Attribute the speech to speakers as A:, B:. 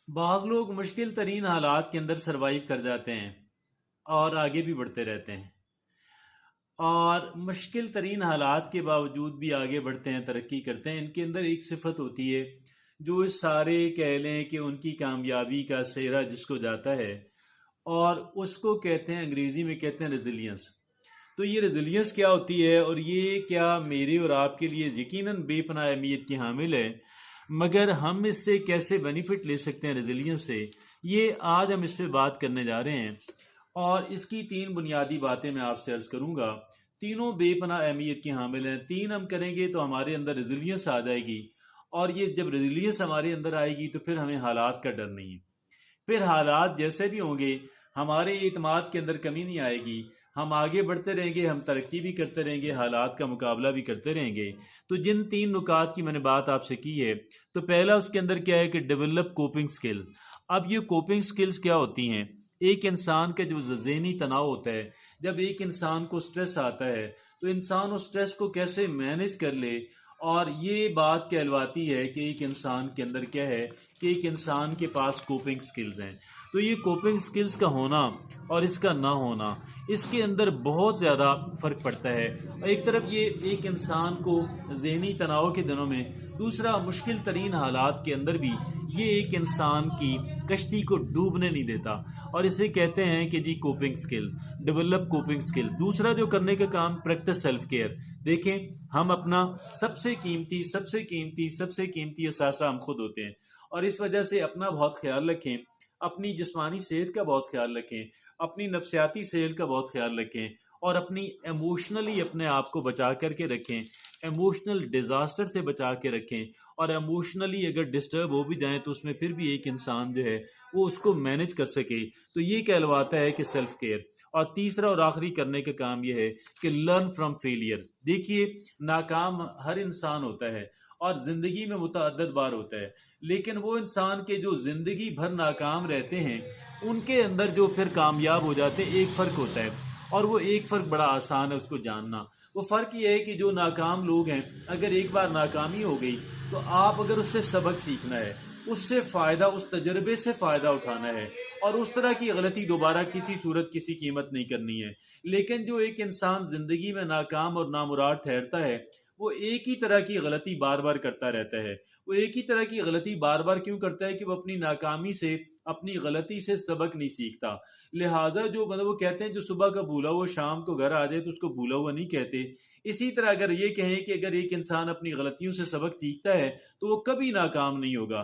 A: بعض لوگ مشکل ترین حالات کے اندر سروائیو کر جاتے ہیں اور آگے بھی بڑھتے رہتے ہیں، اور مشکل ترین حالات کے باوجود بھی آگے بڑھتے ہیں، ترقی کرتے ہیں۔ ان کے اندر ایک صفت ہوتی ہے جو اس سارے کہہ لیں کہ ان کی کامیابی کا سہرا جس کو جاتا ہے، اور اس کو کہتے ہیں، انگریزی میں کہتے ہیں ریزیلینس۔ تو یہ ریزیلینس کیا ہوتی ہے، اور یہ کیا میرے اور آپ کے لیے یقیناً بے پناہ اہمیت کی حامل ہے، مگر ہم اس سے کیسے بینیفٹ لے سکتے ہیں ریزیلینس سے، یہ آج ہم اس پہ بات کرنے جا رہے ہیں۔ اور اس کی تین بنیادی باتیں میں آپ سے عرض کروں گا، تینوں بے پناہ اہمیت کی حامل ہیں۔ تین ہم کریں گے تو ہمارے اندر ریزیلینس آ جائے گی، اور یہ جب ریزیلینس ہمارے اندر آئے گی تو پھر ہمیں حالات کا ڈر نہیں ہے۔ پھر حالات جیسے بھی ہوں گے، ہمارے اعتماد کے اندر کمی نہیں آئے گی، ہم آگے بڑھتے رہیں گے، ہم ترقی بھی کرتے رہیں گے، حالات کا مقابلہ بھی کرتے رہیں گے۔ تو جن تین نکات کی میں نے بات آپ سے کی ہے، تو پہلا اس کے اندر کیا ہے کہ ڈیولپ کوپنگ سکل۔ اب یہ کوپنگ سکلز کیا ہوتی ہیں؟ ایک انسان کا جو ذہنی تناؤ ہوتا ہے، جب ایک انسان کو سٹریس آتا ہے تو انسان اس سٹریس کو کیسے مینج کر لے، اور یہ بات کہلواتی ہے کہ ایک انسان کے اندر کیا ہے کہ ایک انسان کے پاس کوپنگ سکلز ہیں۔ تو یہ کوپنگ سکلز کا ہونا اور اس کا نہ ہونا، اس کے اندر بہت زیادہ فرق پڑتا ہے۔ ایک طرف یہ ایک انسان کو ذہنی تناؤ کے دنوں میں، دوسرا مشکل ترین حالات کے اندر بھی یہ ایک انسان کی کشتی کو ڈوبنے نہیں دیتا، اور اسے کہتے ہیں کہ جی کوپنگ سکل، ڈیولپ کوپنگ سکل۔ دوسرا جو کرنے کا کام، پریکٹس سیلف کیئر۔ دیکھیں، ہم اپنا سب سے قیمتی اثاثہ ہم خود ہوتے ہیں، اور اس وجہ سے اپنا بہت خیال رکھیں، اپنی جسمانی صحت کا بہت خیال رکھیں، اپنی نفسیاتی صحت کا بہت خیال رکھیں، اور اپنی ایموشنلی اپنے آپ کو بچا کر کے رکھیں، ایموشنل ڈیزاسٹر سے بچا کے رکھیں۔ اور ایموشنلی اگر ڈسٹرب ہو بھی جائیں تو اس میں پھر بھی ایک انسان جو ہے وہ اس کو مینج کر سکے، تو یہ کہلواتا ہے کہ سیلف کیئر۔ اور تیسرا اور آخری کرنے کا کام یہ ہے کہ لرن فرام فیلئر۔ دیکھیے، ناکام ہر انسان ہوتا ہے، اور زندگی میں متعدد بار ہوتا ہے، لیکن وہ انسان کے جو زندگی بھر ناکام رہتے ہیں، ان کے اندر جو پھر کامیاب ہو جاتے ہیں، ایک فرق ہوتا ہے، اور وہ ایک فرق بڑا آسان ہے اس کو جاننا۔ وہ فرق یہ ہے کہ جو ناکام لوگ ہیں، اگر ایک بار ناکامی ہو گئی تو آپ اگر اس سے سبق سیکھنا ہے، اس سے فائدہ، اس تجربے سے فائدہ اٹھانا ہے، اور اس طرح کی غلطی دوبارہ کسی صورت کسی قیمت نہیں کرنی ہے۔ لیکن جو ایک انسان زندگی میں ناکام اور نامراد ٹھہرتا ہے، وہ ایک ہی طرح کی غلطی بار بار کرتا رہتا ہے۔ وہ ایک ہی طرح کی غلطی بار بار کیوں کرتا ہے کہ وہ اپنی ناکامی سے، اپنی غلطی سے سبق نہیں سیکھتا۔ لہٰذا جو وہ کہتے ہیں جو صبح کا بھولا ہوا شام کو گھر آ جائے تو اس کو بھولا ہوا نہیں کہتے۔ اسی طرح اگر یہ کہیں کہ اگر ایک انسان اپنی غلطیوں سے سبق سیکھتا ہے تو وہ کبھی ناکام نہیں ہوگا۔